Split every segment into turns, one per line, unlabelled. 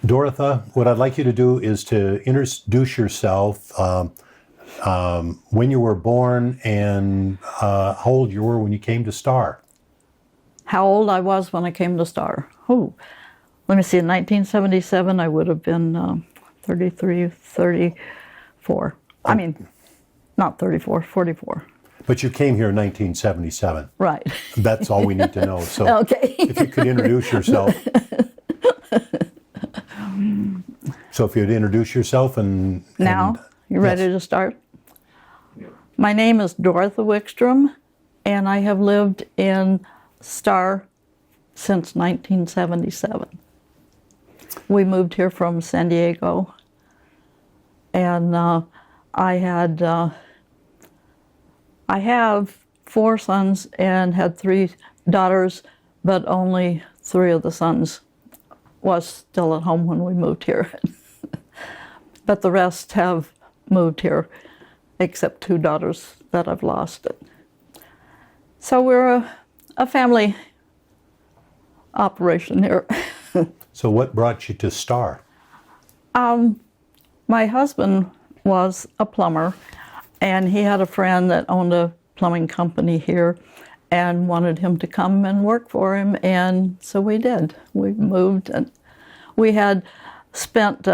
Dortha, what I'd like you to do is to introduce yourself, when you were born and how old you were when you came to Star.
How old I was when I came to Star? Oh, let me see, in 1977 I would have been 33, 34. I mean, not 34, 44.
But you came here in 1977.
Right.
That's all we need to know. So
Okay.
if you could introduce yourself. So if you'd introduce yourself and...
Now, you ready to start? My name is Dortha Wickstrom, and I have lived in Star since 1977. We moved here from San Diego, and I have 4 sons and had 3 daughters, but only 3 of the sons was still at home when we moved here. But the rest have moved here, except 2 daughters that I've lost. So we're a family operation here.
So what brought you to Star?
My husband was a plumber, and he had a friend that owned a plumbing company here and wanted him to come and work for him, and so we did. We moved, and we had spent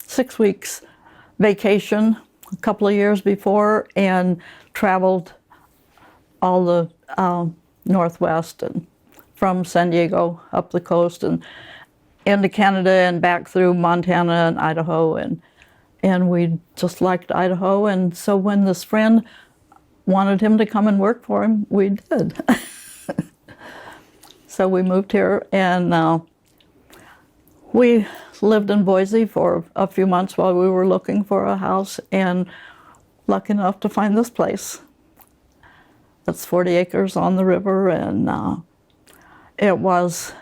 6 weeks vacation a couple of years before and traveled all the Northwest and from San Diego up the coast and into Canada and back through Montana and Idaho, and we just liked Idaho, and so when this friend wanted him to come and work for him, we did. So we moved here, and we lived in Boise for a few months while we were looking for a house, and lucky enough to find this place. It's 40 acres on the river, and it was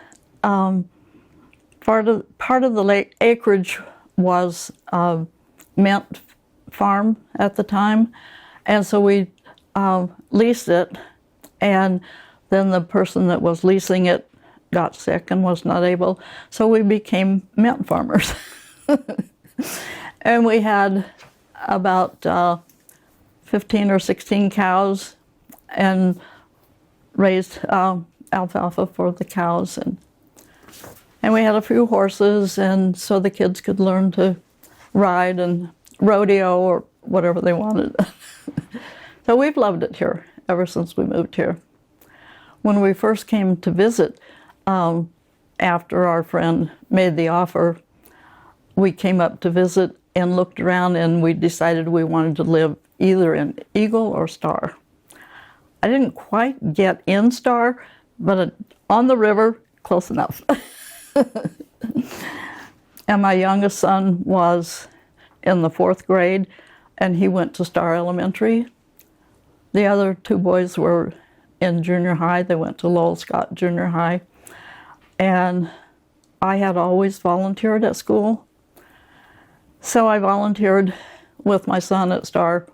part of the lake acreage was mint farm at the time, and so we leased it, and then the person that was leasing it got sick and was not able, so we became mint farmers. And we had about 15 or 16 cows and raised alfalfa for the cows, and we had a few horses, and so the kids could learn to ride and rodeo or whatever they wanted. So we've loved it here ever since we moved here. When we first came to visit, after our friend made the offer, we came up to visit and looked around, and we decided we wanted to live either in Eagle or Star. I didn't quite get in Star, but on the river, close enough. And my youngest son was in the 4th grade, and he went to Star Elementary. The other 2 boys were in junior high. They went to Lowell Scott Junior High. And I had always volunteered at school. So I volunteered with my son at Star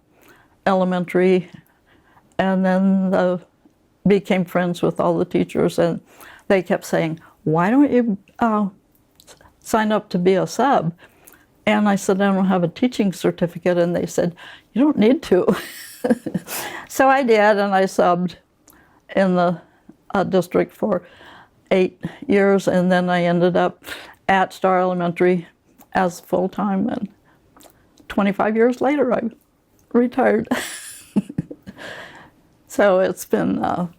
Elementary, and then became friends with all the teachers, and they kept saying, "Why don't you sign up to be a sub?" And I said, "I don't have a teaching certificate," and they said, "You don't need to." So I did, and I subbed in the district for 8 years, and then I ended up at Star Elementary as full-time, and 25 years later I retired. So it's been a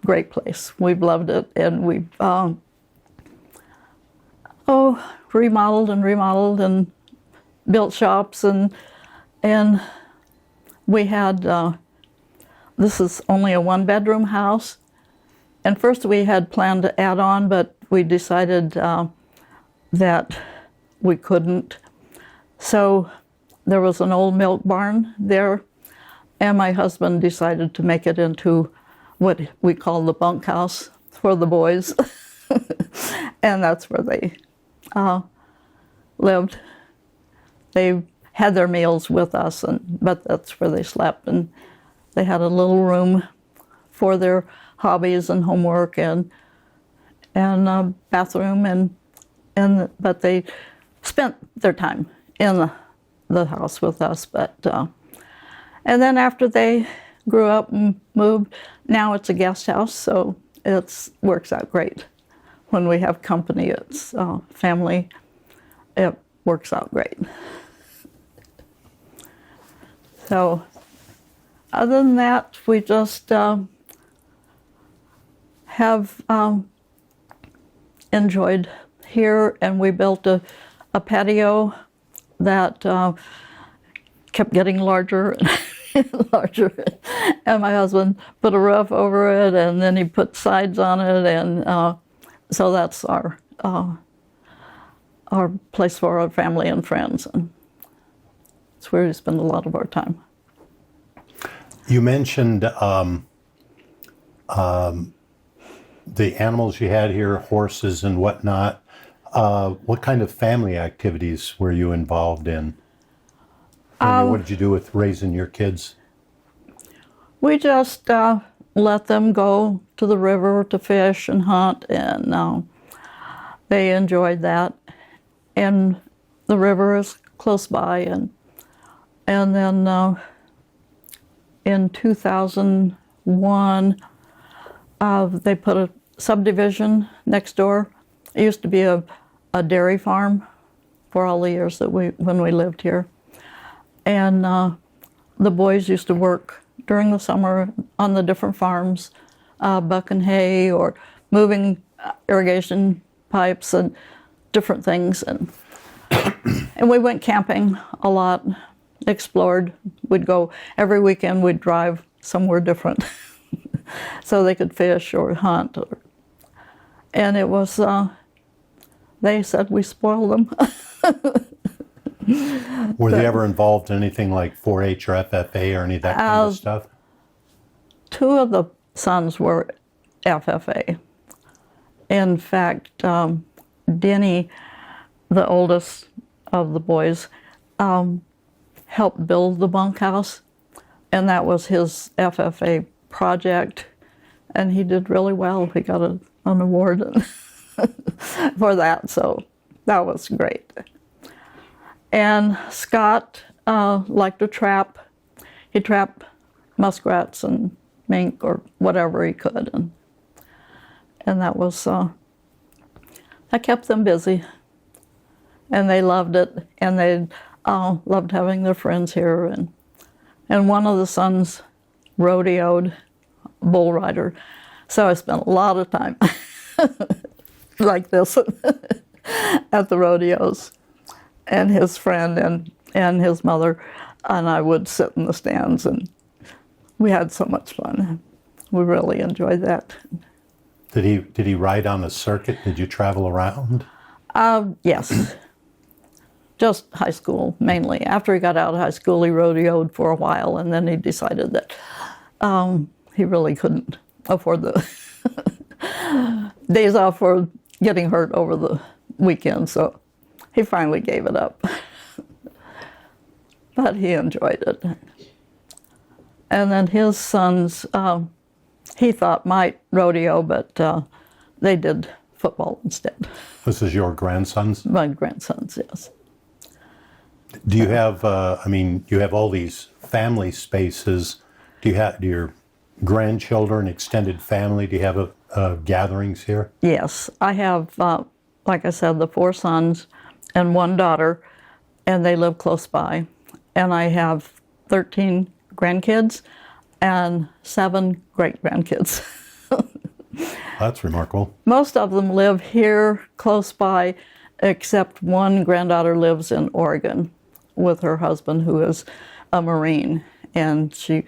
great place. We've loved it, and we've remodeled and built shops, and we had this is only a 1-bedroom house. And first we had planned to add on, but we decided that we couldn't. So there was an old milk barn there, and my husband decided to make it into what we call the bunkhouse for the boys. And that's where they lived. They had their meals with us, but that's where they slept. And they had a little room for their hobbies and homework, and a bathroom, and but they spent their time in the house with us. But and then after they grew up and moved, now it's a guest house, so it works out great. When we have company, it's family, it works out great. So other than that, we just have enjoyed here, and we built a patio that kept getting larger and larger. And my husband put a roof over it, and then he put sides on it, and so that's our place for our family and friends, and it's where we spend a lot of our time.
You mentioned the animals you had here, horses and whatnot. What kind of family activities were you involved in? What did you do with raising your kids?
We just let them go to the river to fish and hunt, and they enjoyed that. And the river is close by, and then in 2001, they put a subdivision next door. It used to be a dairy farm for all the years that when we lived here. And the boys used to work during the summer on the different farms, bucking hay or moving irrigation pipes and different things. And we went camping a lot, explored. We'd go every weekend, we'd drive somewhere different so they could fish or hunt. And it was, they said we spoiled them.
Were they ever involved in anything like 4-H or FFA or any of that kind of stuff?
Two of the sons were FFA. In fact, Denny, the oldest of the boys, helped build the bunkhouse, and that was his FFA project, and he did really well. He got an award for that, so that was great. And Scott liked to trap. He trapped muskrats and mink or whatever he could, and that was that kept them busy, and they loved it, and they loved having their friends here. And one of the sons rodeoed, bull rider, so I spent a lot of time like this at the rodeos. And his friend and his mother and I would sit in the stands, and we had so much fun. We really enjoyed that.
Did he ride on the circuit? Did you travel around?
Yes. Just high school, mainly. After he got out of high school, he rodeoed for a while, and then he decided that he really couldn't afford the days off for getting hurt over the weekend, so he finally gave it up. But he enjoyed it. And then his sons, he thought might rodeo, but they did football instead.
This is your grandsons?
My grandsons, yes.
Do you have, you have all these family spaces. Do your grandchildren, extended family, do you have gatherings here?
Yes, I have, like I said, the 4 sons and 1 daughter, and they live close by. And I have 13 grandkids and 7 great-grandkids.
That's remarkable.
Most of them live here close by, except one granddaughter lives in Oregon with her husband, who is a Marine, and she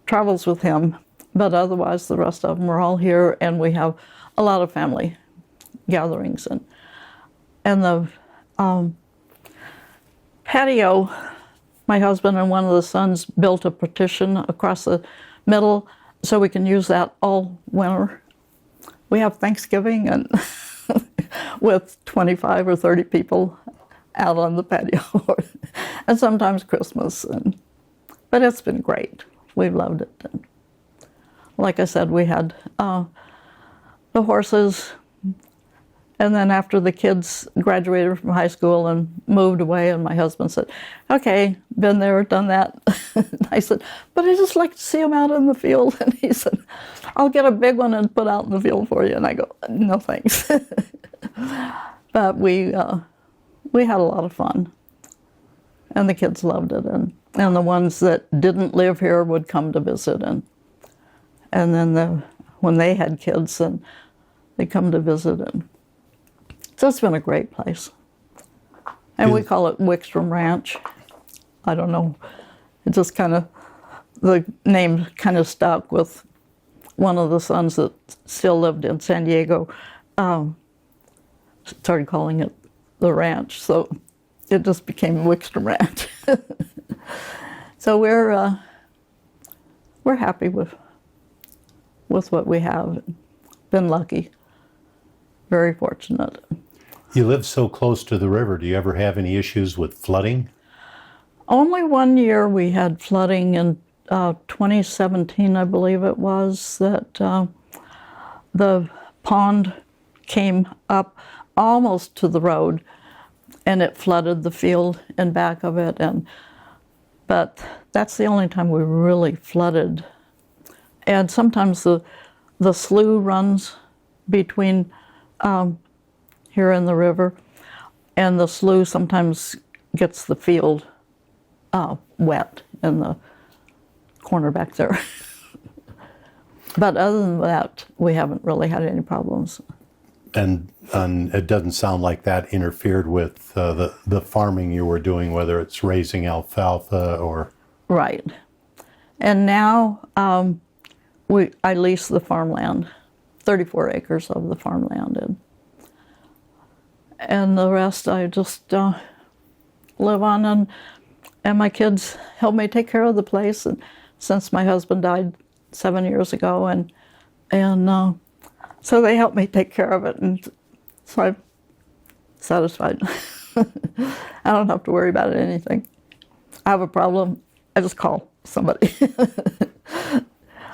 travels with him. But otherwise, the rest of them are all here, and we have a lot of family gatherings. And the patio, my husband and one of the sons built a partition across the middle so we can use that all winter. We have Thanksgiving and with 25 or 30 people out on the patio, and sometimes Christmas. But it's been great. We've loved it. And like I said, we had the horses, And then after the kids graduated from high school and moved away, and my husband said, okay, been there, done that. I said, but I just like to see them out in the field. And he said, I'll get a big one and put out in the field for you. And I go, no thanks. But we had a lot of fun. And the kids loved it. And the ones that didn't live here would come to visit. And then when they had kids, then they'd come to visit. And so it's been a great place. And we call it Wickstrom Ranch. I don't know. It just kind of, the name kind of stuck with one of the sons that still lived in San Diego. Started calling it the ranch. So it just became Wickstrom Ranch. So we're happy with what we have. Been lucky. Very fortunate.
You live so close to the river. Do you ever have any issues with flooding?
Only one year we had flooding in 2017, I believe it was, that the pond came up almost to the road, and it flooded the field in back of it. But that's the only time we really flooded. And sometimes the slough runs between here in the river, and the slough sometimes gets the field wet in the corner back there. But other than that, we haven't really had any problems.
And it doesn't sound like that interfered with the farming you were doing, whether it's raising alfalfa or...
Right. And now I lease the farmland, 34 acres of the farmland, and the rest I just live on, and my kids help me take care of the place. And since my husband died 7 years ago, and so they help me take care of it, and so I'm satisfied. I don't have to worry about anything. I have a problem, I just call somebody.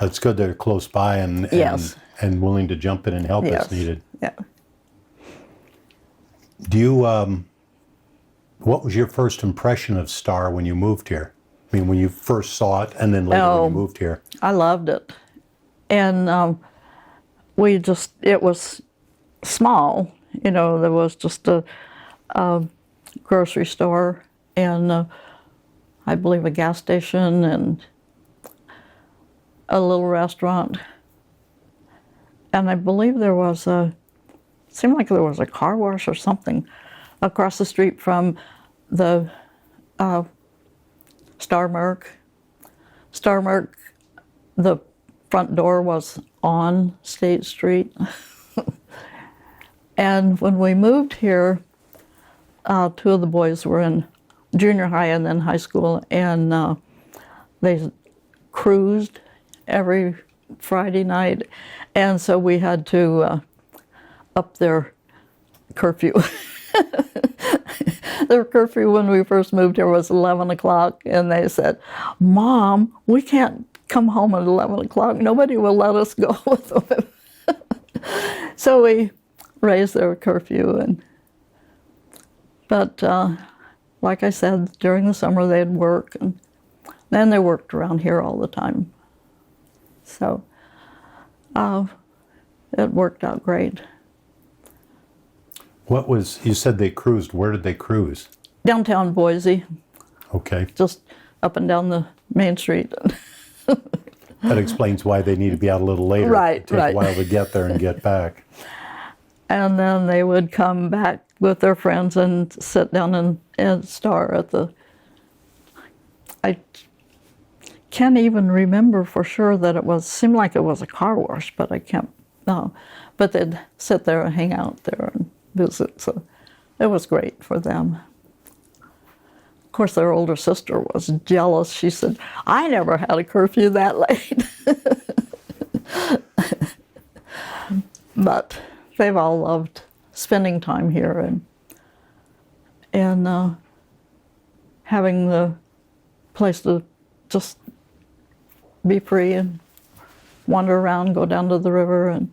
It's good they're close by and willing to jump in and help as needed.
Yeah.
Do you, what was your first impression of Star when you moved here? I mean, when you first saw it and then later when you moved here?
I loved it. And it was small, there was just a grocery store and I believe a gas station and a little restaurant. And I believe seemed like there was a car wash or something across the street from the Star Merc. Star Merc, the front door was on State Street. And when we moved here, two of the boys were in junior high and then high school, and they cruised every Friday night, and so we had to up their curfew. Their curfew when we first moved here was 11 o'clock, and they said, Mom, we can't come home at 11 o'clock. Nobody will let us go with them. So we raised their curfew. But like I said, during the summer they'd work, and then they worked around here all the time. So it worked out great.
You said they cruised. Where did they cruise?
Downtown Boise.
Okay.
Just up and down the main street.
That explains why they need to be out a little later.
Right,
It takes a while to get there and get back.
And then they would come back with their friends and sit down and Star at the... I can't even remember for sure that seemed like it was a car wash, but I can't... No. But they'd sit there and hang out there and visit, so it was great for them. Of course, their older sister was jealous. She said, I never had a curfew that late. But they've all loved spending time here and having the place to just be free and wander around, go down to the river. And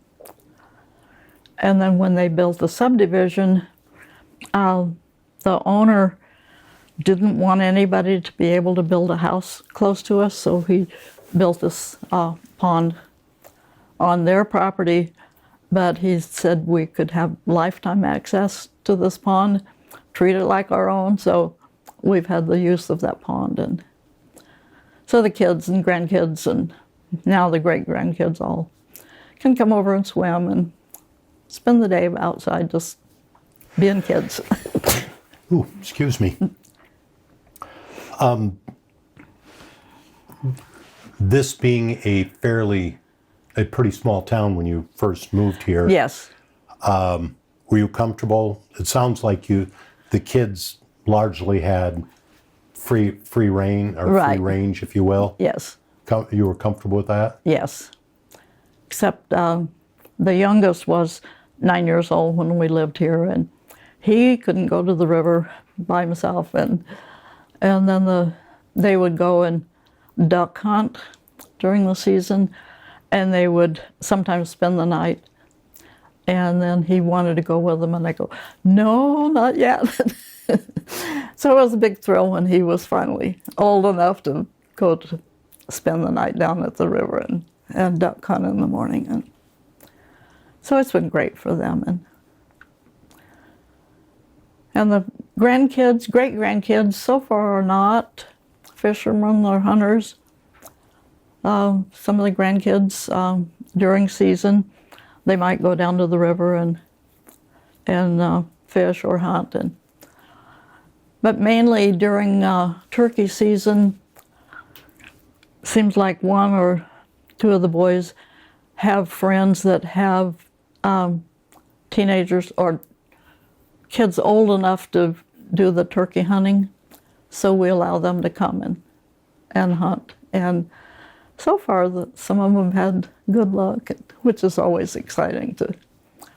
And then when they built the subdivision, the owner didn't want anybody to be able to build a house close to us, so he built this pond on their property, but he said we could have lifetime access to this pond, treat it like our own, so we've had the use of that pond. And so the kids and grandkids and now the great-grandkids all can come over and swim and spend the day outside just being kids.
Ooh, excuse me. This being a pretty small town when you first moved here.
Yes.
Were you comfortable? It sounds like the kids largely had free reign or
Right.
free range, if you will.
Yes.
You were comfortable with that?
Yes. Except the youngest was 9 years old when we lived here, and he couldn't go to the river by himself, and then they would go and duck hunt during the season, and they would sometimes spend the night, and then he wanted to go with them, and I go, no, not yet. So it was a big thrill when he was finally old enough to go to spend the night down at the river and duck hunt in the morning. And so it's been great for them. And the grandkids, great-grandkids, so far are not fishermen or hunters. Some of the grandkids, during season, they might go down to the river and fish or hunt. But mainly during turkey season, seems like one or two of the boys have friends that have teenagers or kids old enough to do the turkey hunting, so we allow them to come and hunt. And so far, some of them had good luck, which is always exciting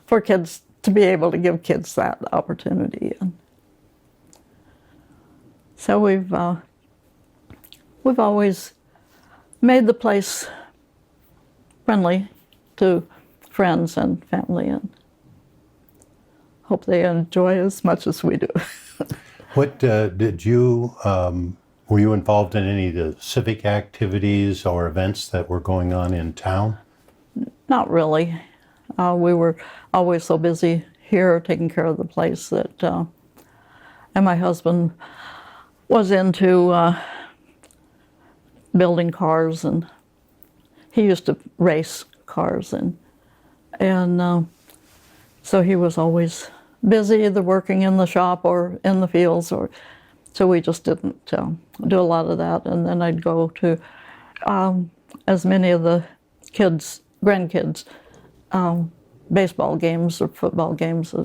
for kids to be able to give kids that opportunity. And so we've always made the place friendly to friends and family, and hope they enjoy as much as we do.
What were you involved in any of the civic activities or events that were going on in town?
Not really. We were always so busy here taking care of the place that, and my husband was into building cars, and he used to race cars, and so he was always busy either working in the shop or in the fields, so we just didn't do a lot of that. And then I'd go to as many of the grandkids, baseball games or football games,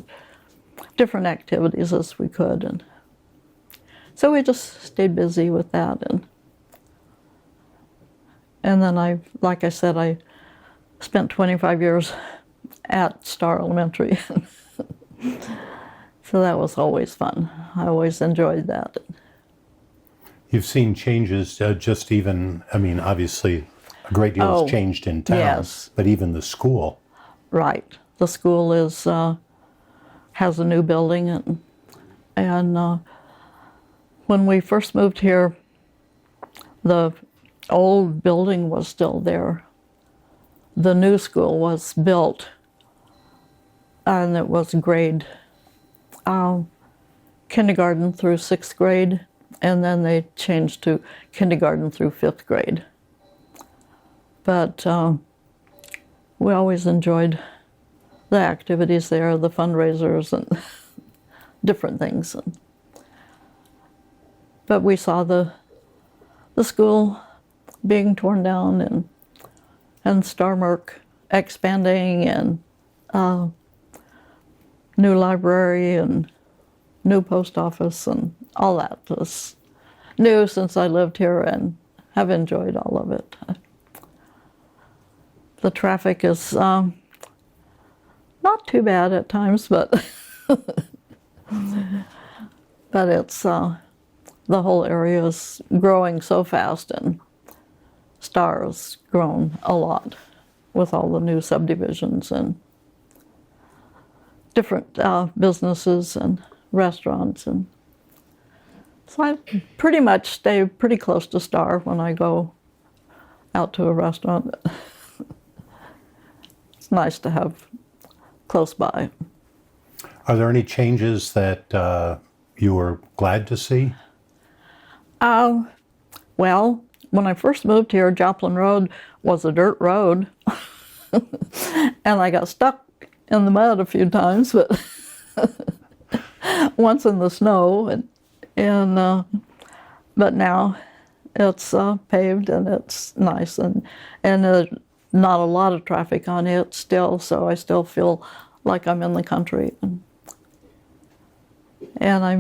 different activities as we could, and so we just stayed busy with that. And then like I said, I spent 25 years at Star Elementary. So that was always fun. I always enjoyed that.
You've seen changes, obviously a great deal has changed in town,
yes.
But even the school.
Right. The school has a new building, and when we first moved here, the old building was still there. The new school was built, and it was grade kindergarten through 6th grade, and then they changed to kindergarten through 5th grade. But we always enjoyed the activities there, the fundraisers and different things. But we saw the school being torn down and Starmark expanding, and new library and new post office, and all that was new since I lived here, and have enjoyed all of it. The traffic is not too bad at times, but it's the whole area is growing so fast, and Star has grown a lot with all the new subdivisions, and different businesses and restaurants, and so I pretty much stay pretty close to Star when I go out to a restaurant. It's nice to have close by.
Are there any changes that you were glad to see?
Well, when I first moved here, Joplin Road was a dirt road, and I got stuck in the mud a few times, but once in the snow, but now it's paved and it's nice, and not a lot of traffic on it still, so I still feel like I'm in the country, and I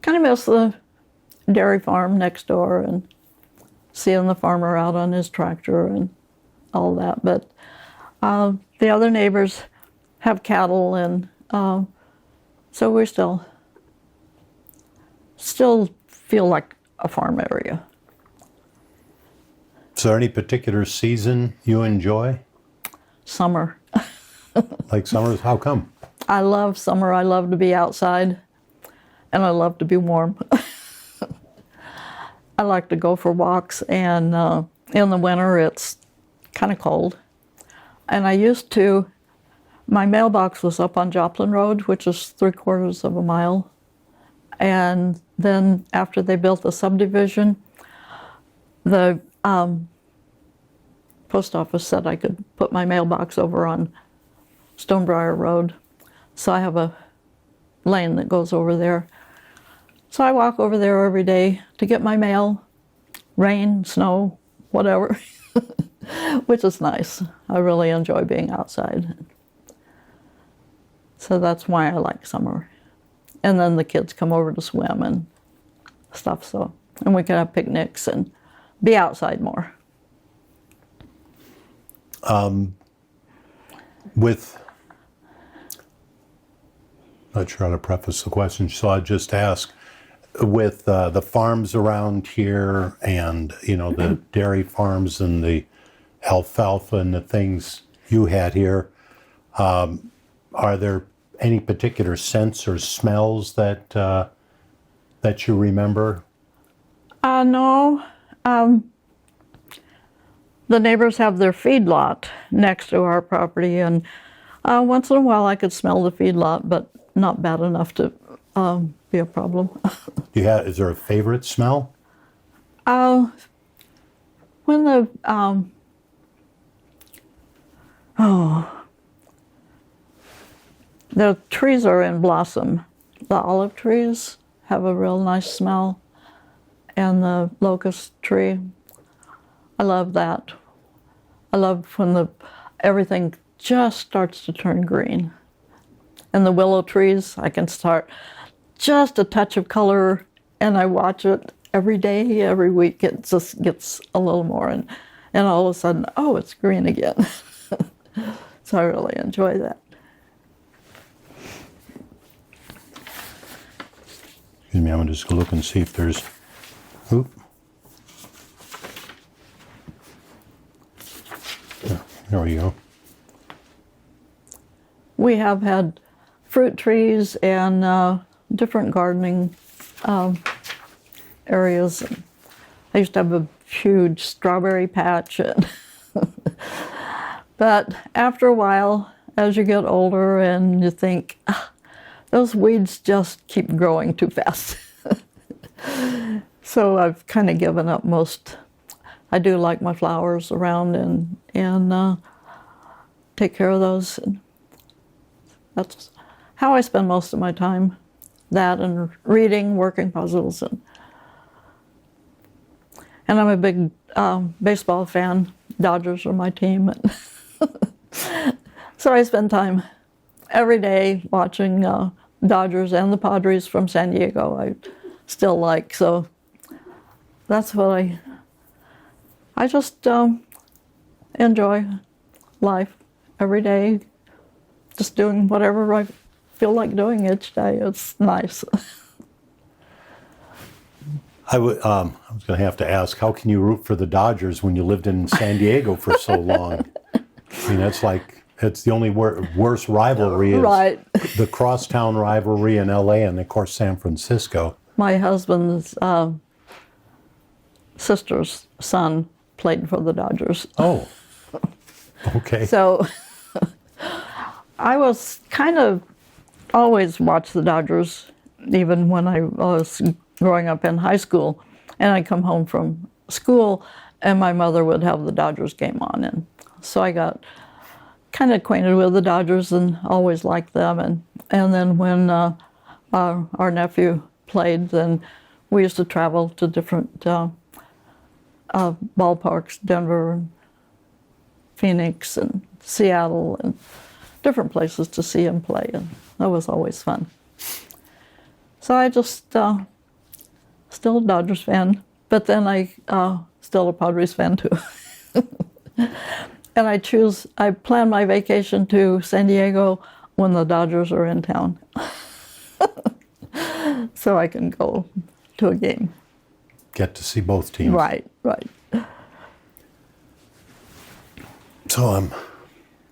kind of miss the dairy farm next door and seeing the farmer out on his tractor and all that. But the other neighbors have cattle, and so we still feel like a farm area.
Is there any particular season you enjoy?
Summer.
Like summers? How come?
I love summer. I love to be outside, and I love to be warm. I like to go for walks, and in the winter it's kind of cold. And my mailbox was up on Joplin Road, which is 3/4 of a mile. And then after they built the subdivision, the post office said I could put my mailbox over on Stonebriar Road. So I have a lane that goes over there. So I walk over there every day to get my mail, rain, snow, whatever, which is nice. I really enjoy being outside. So that's why I like summer. And then the kids come over to swim and stuff, and we can have picnics and be outside more.
Not sure how to preface the question, so I'll just ask, with the farms around here and, the dairy farms and the alfalfa and the things you had here, are there any particular scents or smells that you remember?
No. The neighbors have their feedlot next to our property, and once in a while I could smell the feedlot, but not bad enough to be a problem.
Is there a favorite smell?
When the trees are in blossom, the olive trees have a real nice smell, and the locust tree, I love that. I love when everything just starts to turn green. And the willow trees, I can start just a touch of color, and I watch it every day, every week. It just gets a little more, and all of a sudden, oh, it's green again. So I really enjoy that.
Excuse me, I'm going to just look and see if there's... Oop. There we go.
We have had fruit trees and different gardening areas. I used to have a huge strawberry patch. But after a while, as you get older and you think, those weeds just keep growing too fast. So I've kind of given up most. I do like my flowers around and take care of those. And that's how I spend most of my time. That and reading, working puzzles, and I'm a big baseball fan. Dodgers are my team. So I spend time every day watching Dodgers and the Padres from San Diego. I still like, so that's what I just enjoy life every day, just doing whatever I feel like doing each day. It's nice.
I was going to have to ask, how can you root for the Dodgers when you lived in San Diego for so long? I mean, that's like It's the only worse rivalry is
Right.
the crosstown rivalry in LA and, of course, San Francisco.
My husband's sister's son played for the Dodgers.
Oh, okay.
So I was kind of always watched the Dodgers, even when I was growing up in high school. And I'd come home from school, and my mother would have the Dodgers game on. And so I got kind of acquainted with the Dodgers and always liked them. And then when our nephew played, then we used to travel to different ballparks, Denver, and Phoenix, and Seattle, and different places to see him play. And that was always fun. So I just still a Dodgers fan, but then I still a Padres fan too. And I plan my vacation to San Diego when the Dodgers are in town. So I can go to a game.
Get to see both teams.
Right.
So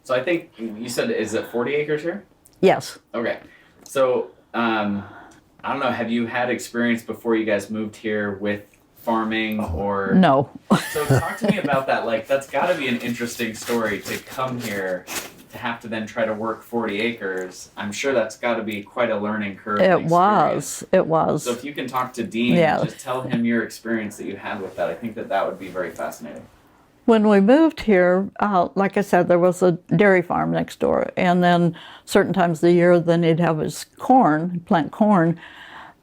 So I think you said, is it 40 acres here?
Yes.
Okay. So, I don't know, have you had experience before you guys moved here with farming or?
No.
So talk to me about that. Like, that's got to be an interesting story to come here, to have to then try to work 40 acres. I'm sure that's got to be quite a learning curve. and
It was.
experience.
It was.
So if you can talk to Dean,
Yeah.
just tell him your experience that you had with that. I think that would be very fascinating.
When we moved here, like I said, there was a dairy farm next door, and then certain times of the year, then he'd have his corn, plant corn.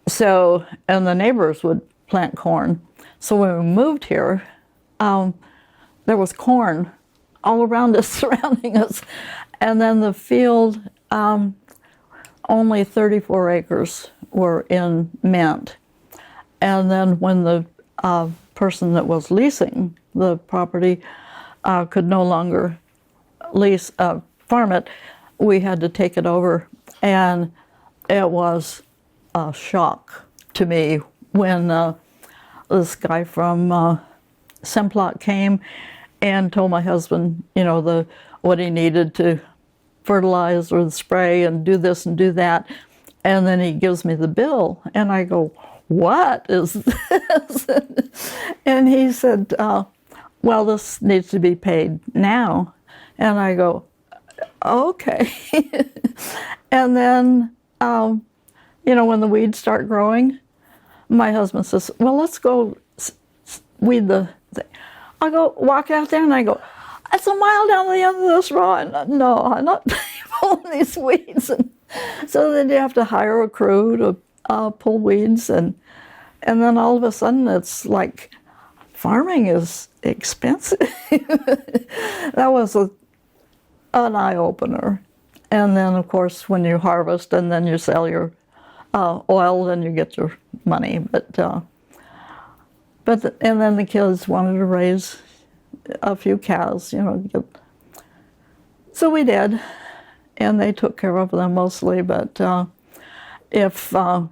So, and the neighbors would plant corn. So when we moved here, there was corn all around us, surrounding us, and then the field, only 34 acres were in mint. And then when the person that was leasing the property could no longer farm it, we had to take it over. And it was a shock to me when this guy from Simplot came and told my husband, what he needed to fertilize or spray and do this and do that. And then he gives me the bill, and I go, "What is this?" And he said, well, this needs to be paid now. And I go, okay. And then, when the weeds start growing, my husband says, well, let's go weed the thing. I go, walk out there, and I go, it's a mile down the end of this row. And, no, I'm not pulling these weeds. And so then you have to hire a crew to pull weeds. And then all of a sudden, it's like, farming is expensive. That was an eye-opener. And then, of course, when you harvest and then you sell your oil, then you get your money. And then the kids wanted to raise a few cows, So we did, and they took care of them mostly. But if on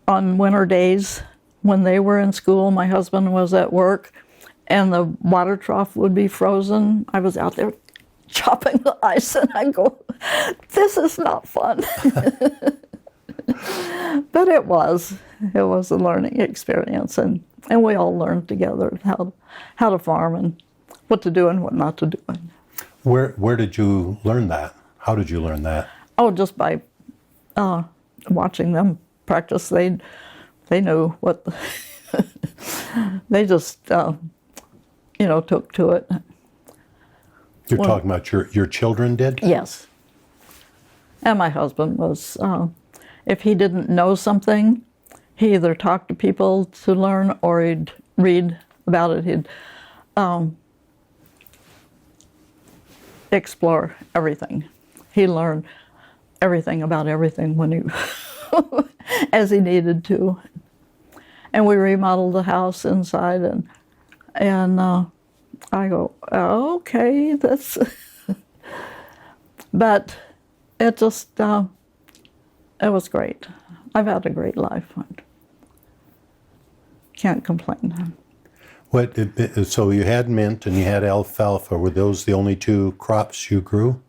winter days, when they were in school, my husband was at work, and the water trough would be frozen, I was out there chopping the ice, and I go, this is not fun. But it was a learning experience, and we all learned together how to farm and what to do and what not to do.
where did you learn that? How did you learn that?
Oh, just by watching them practice. They knew what they just took to it.
You're talking about your children did?
Yes. And my husband was, if he didn't know something, he either talked to people to learn or he'd read about it. He'd explore everything. He learned everything about everything when he, as he needed to. And we remodeled the house inside, and I go, oh, okay, that's. But it just, it was great. I've had a great life. Can't complain.
So you had mint and you had alfalfa. Were those the only two crops you grew?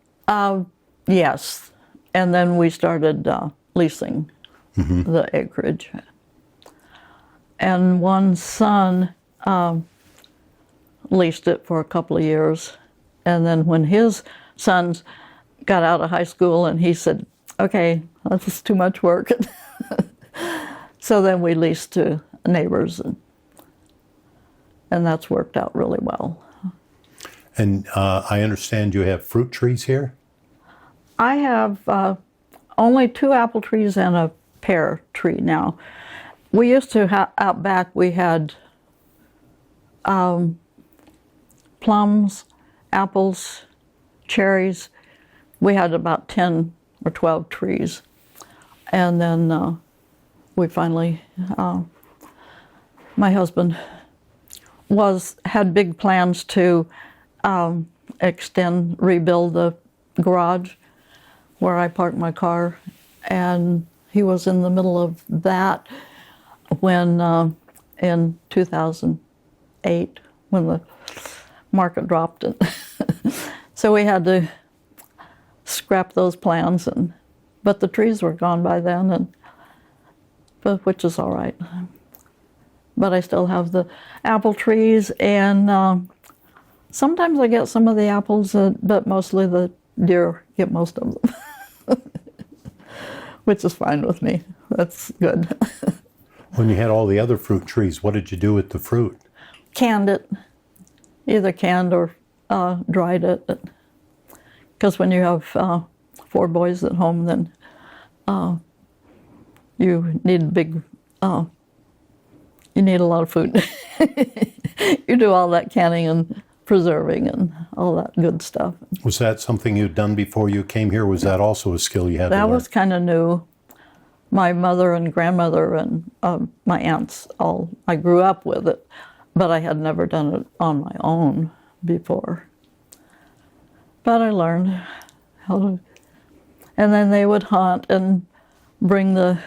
Yes. And then we started leasing the acreage. And one son leased it for a couple of years. And then when his sons got out of high school, and he said, okay, that's too much work. So then we leased to neighbors, and that's worked out really well.
And I understand you have fruit trees here?
I have only 2 apple trees and a pear tree now. We used to out back, we had plums, apples, cherries. We had about 10 or 12 trees. And then we finally, my husband had big plans to rebuild the garage where I parked my car. And he was in the middle of that when, in 2008, when the market dropped it. So we had to scrap those plans, but the trees were gone by then, which is all right. But I still have the apple trees, and sometimes I get some of the apples, but mostly the deer get most of them, which is fine with me. That's good.
When you had all the other fruit trees, what did you do with the fruit?
Canned it, either canned or dried it. Because when you have 4 boys at home, then you need you need a lot of food. You do all that canning and preserving and all that good stuff.
Was that something you'd done before you came here? Was that also a skill you had to learn?
That was kind of new. My mother and grandmother and my aunts, I grew up with it, but I had never done it on my own before. But I learned how to, and then they would hunt and bring the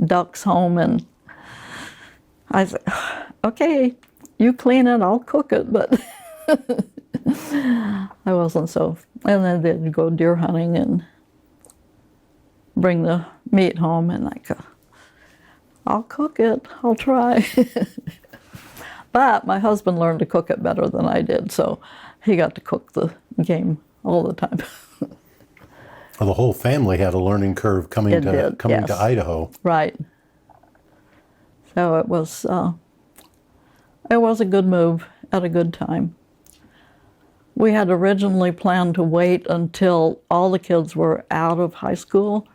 ducks home, and I said, okay, you clean it, I'll cook it, but I wasn't so, and then they'd go deer hunting and bring the meat home, and I go, I'll cook it, I'll try. But my husband learned to cook it better than I did, so he got to cook the game all the time.
Well, the whole family had a learning curve coming to Idaho.
Right. So it was a good move at a good time. We had originally planned to wait until all the kids were out of high school,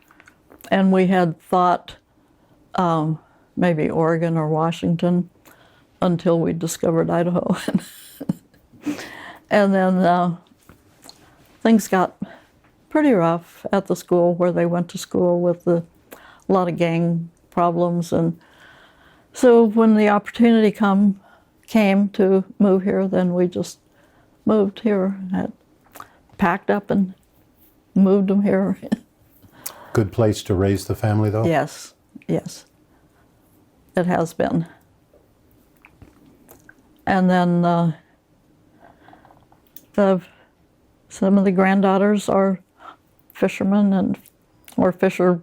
and we had thought maybe Oregon or Washington until we discovered Idaho. And then things got pretty rough at the school where they went to school with a lot of gang problems. And so when the opportunity came to move here, then we just moved here, had packed up and moved them here.
Good place to raise the family, though?
Yes, yes. It has been. And then some of the granddaughters are fishermen or fisher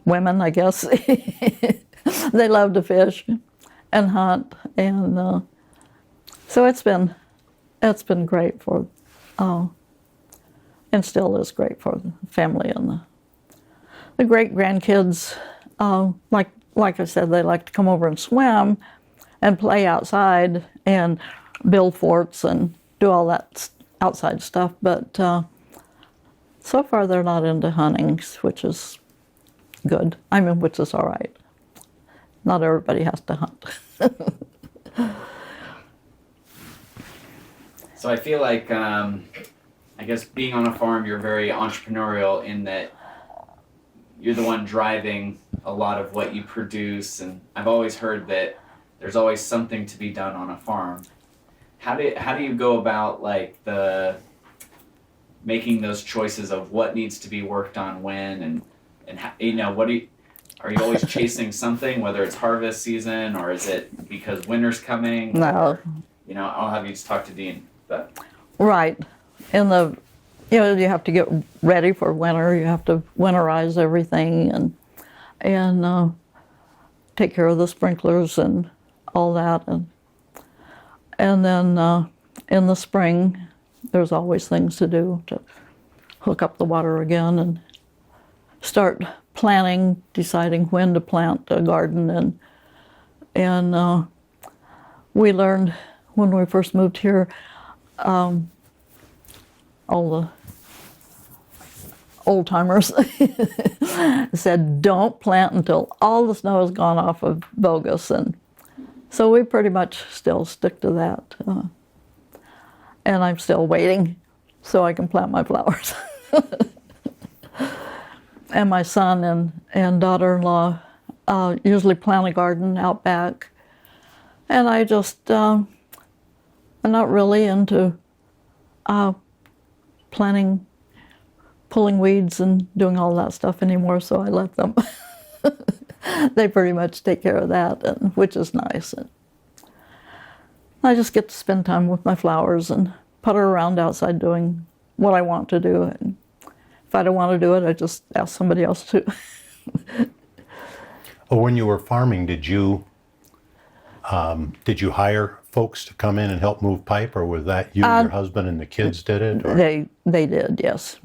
women, I guess. They love to fish and hunt, and so it's been great for, and still is great for the family and the great grandkids. Like I said, they like to come over and swim and play outside and build forts and do all that outside stuff, but so far they're not into hunting, which is good. I mean, which is all right. Not everybody has to hunt.
So I feel like, I guess being on a farm, you're very entrepreneurial in that you're the one driving a lot of what you produce, and I've always heard that there's always something to be done on a farm. How do you go about like making those choices of what needs to be worked on when, and how, what do Are you always chasing something, whether it's harvest season or is it because winter's coming?
No.
Or, I'll have you just talk to Dean. But
Right. You have to get ready for winter. You have to winterize everything and take care of the sprinklers and all that. And then in the spring, there's always things to do to hook up the water again and start planning, deciding when to plant a garden. And we learned when we first moved here, all the old timers said, don't plant until all the snow has gone off of bogus. And so we pretty much still stick to that. And I'm still waiting so I can plant my flowers. And my son and daughter-in-law usually plant a garden out back. And I just, I'm not really into planting, pulling weeds and doing all that stuff anymore, so I let them. They pretty much take care of that, which is nice. And I just get to spend time with my flowers and putter around outside doing what I want to do. And if I don't want to do it, I just ask somebody else to.
Well, when you were farming, did you hire folks to come in and help move pipe, or was that you, your husband, and the kids did it? Or?
They did, yes.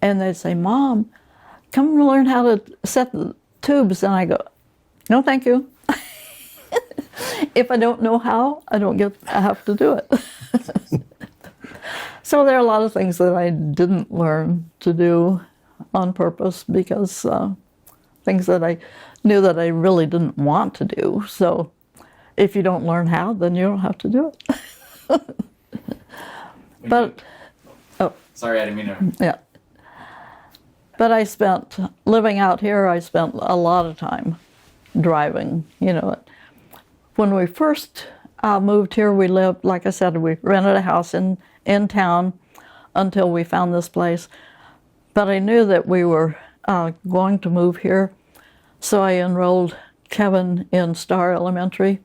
And they'd say, Mom, come learn how to set the tubes. And I go, no, thank you. If I don't know how, I have to do it. So there are a lot of things that I didn't learn to do on purpose because things that I knew that I really didn't want to do. So if you don't learn how, then you don't have to do it. But,
sorry, I didn't mean to.
Yeah. But living out here, I spent a lot of time driving, When we first moved here, we lived, like I said, we rented a house in town until we found this place. But I knew that we were going to move here, so I enrolled Kevin in Star Elementary.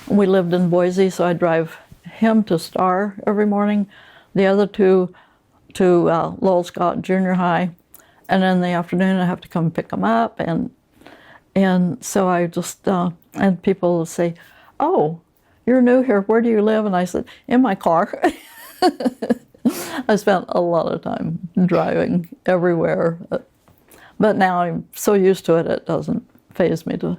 We lived in Boise, so I drive him to Star every morning, the other two to Lowell Scott Junior High, and in the afternoon I have to come pick them up, and so I just and people would say, "Oh, you're new here. Where do you live?" And I said, "In my car." I spent a lot of time driving everywhere, but now I'm so used to it, it doesn't faze me to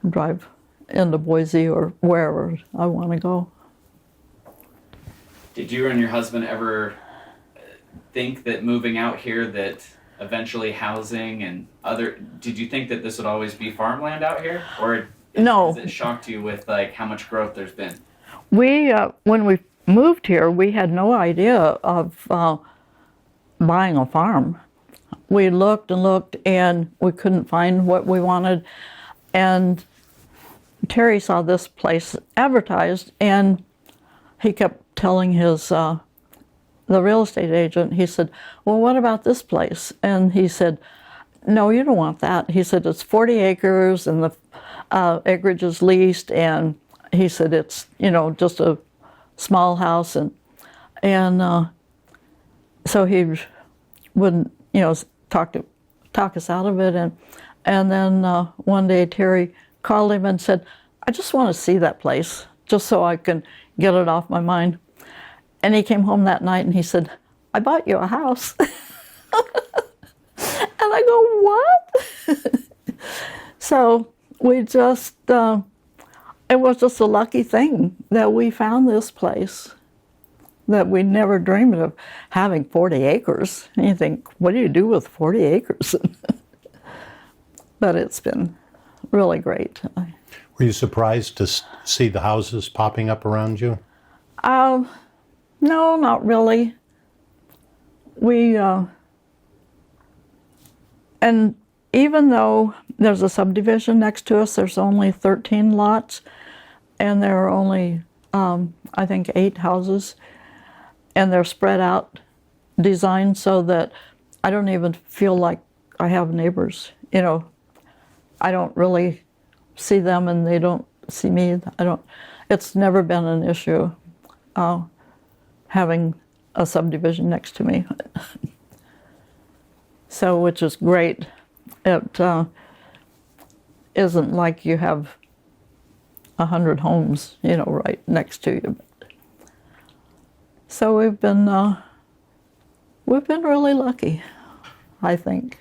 drive into Boise or wherever I want to go.
Did you and your husband ever think that moving out here, that eventually housing and did you think that this would always be farmland out here? Or
No.
has it shocked you with how much growth there's been?
When we moved here, we had no idea of buying a farm. We looked and looked and we couldn't find what we wanted. And Terry saw this place advertised and he kept telling the real estate agent, he said, "Well, what about this place?" And he said, "No, you don't want that." He said, "It's 40 acres and the acreage is leased." And he said, "It's, just a small house." And so he wouldn't, talk us out of it. And then one day Terry called him and said, "I just want to see that place, just so I can get it off my mind." And he came home that night and he said, "I bought you a house." And I go, "What?" So we just, it was just a lucky thing that we found this place, that we never dreamed of having 40 acres. And you think, what do you do with 40 acres? But it's been really great.
Were you surprised to see the houses popping up around you?
No, not really. And even though there's a subdivision next to us, there's only 13 lots, and there are only, I think, 8 houses, and they're spread out, designed so that I don't even feel like I have neighbors I don't really see them and they don't see me. It's never been an issue having a subdivision next to me. So, which is great. It isn't like you have 100 homes, right next to you. So we've been really lucky, I think.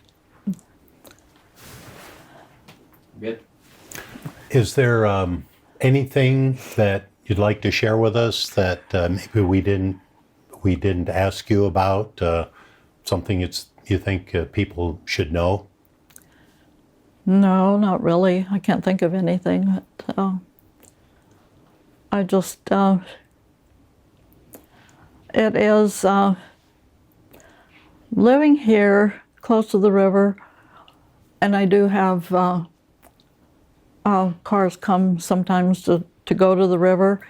Good.
Is there anything that you'd like to share with us that maybe we didn't ask you about? Something you think people should know?
No, not really. I can't think of anything. I just, it is living here close to the river, and I do have cars come sometimes to go to the river,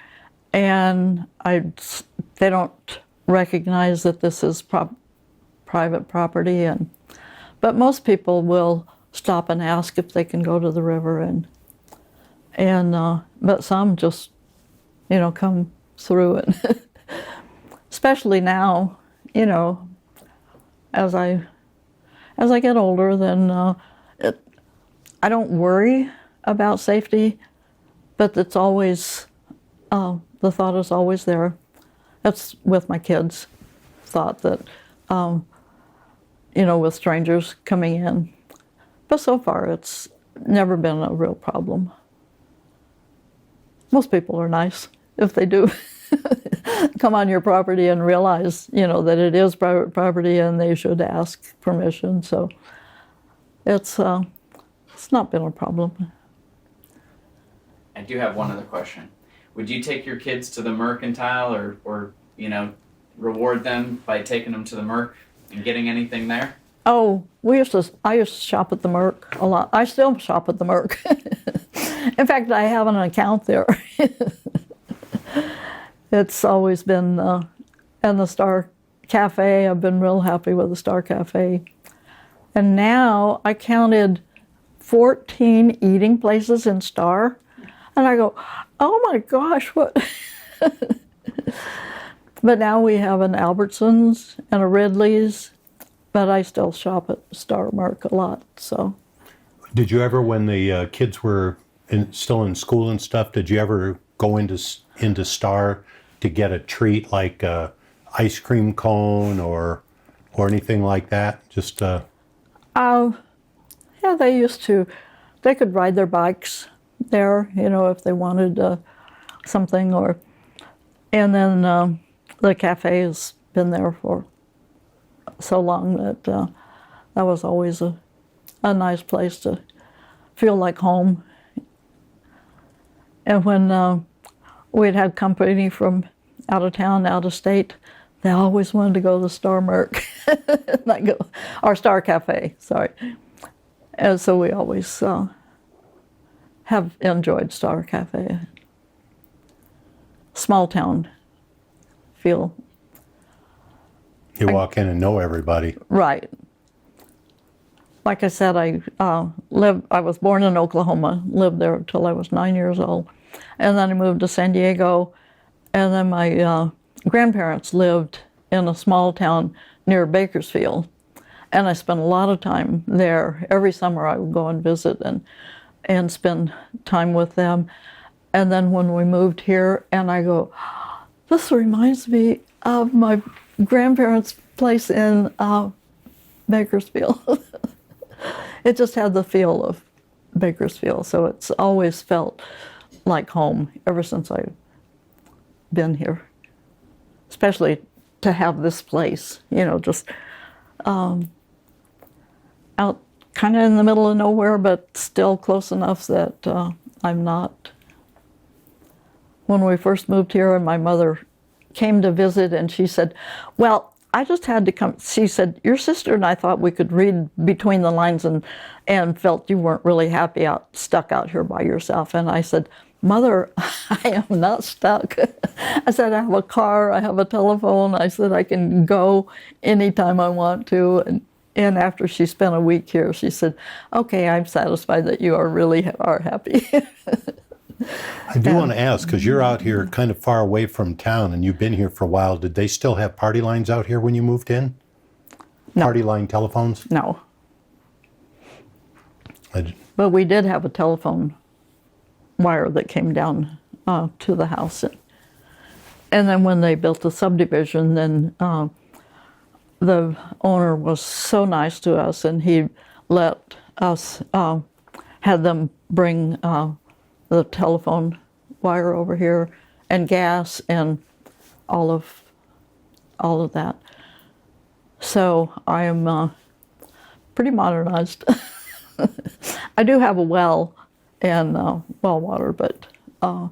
and they don't recognize that this is private property, but most people will stop and ask if they can go to the river, but some just come through it. Especially now, as I get older, then I don't worry about safety, but it's always the thought is always there. That's with my kids' thought that with strangers coming in. But so far, it's never been a real problem. Most people are nice if they do come on your property and realize, that it is private property and they should ask permission. So it's not been a problem.
I do have one other question. Would you take your kids to the Mercantile or reward them by taking them to the Merc and getting anything there?
Oh, I used to shop at the Merc a lot. I still shop at the Merc. In fact, I have an account there. It's always been, and the Star Cafe, I've been real happy with the Star Cafe. And now I counted 14 eating places in Star, and I go, oh my gosh, what? But now we have an Albertsons and a Ridley's, but I still shop at Star Merc a lot, so.
Did you ever, when the kids were still in school and stuff, did you ever go into Star to get a treat like a ice cream cone or anything like that? Just
yeah, they used to. They could ride their bikes there, if they wanted something, and then the cafe has been there for so long that that was always a nice place to feel like home. And when we'd have company from out of town, out of state, they always wanted to go to Star Merc, or Star Cafe, sorry. And so we always have enjoyed Star Cafe. Small town feel.
you walk in and know everybody.
Right. Like I said, I was born in Oklahoma, lived there until I was 9 years old. And then I moved to San Diego. And then my grandparents lived in a small town near Bakersfield. And I spent a lot of time there. Every summer I would go and visit and spend time with them. And then when we moved here, and I go, this reminds me of my grandparents' place in Bakersfield. It just had the feel of Bakersfield, so it's always felt like home ever since I've been here. Especially to have this place, just out kind of in the middle of nowhere, but still close enough that I'm not. When we first moved here and my mother came to visit and she said, well, I just had to come. She said, your sister and I thought we could read between the lines and felt you weren't really happy stuck out here by yourself. And I said, Mother, I am not stuck. I said, I have a car, I have a telephone. I said, I can go anytime I want to. And after she spent a week here, she said, "Okay, I'm satisfied that you are happy."
I do want to ask, because you're out here kind of far away from town and you've been here for a while, did they still have party lines out here when you moved in?
No.
Party line telephones?
No,
I-
but we did have a telephone wire that came down to the house. And then when they built the subdivision, then the owner was so nice to us, and he let us, had them bring the telephone wire over here, and gas, and all of that. So I am pretty modernized. I do have a well and well water, but other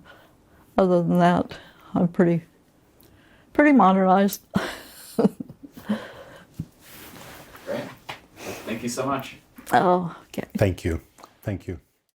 than that, I'm pretty modernized.
Great. Thank you so much.
Oh, okay.
Thank you. Thank you.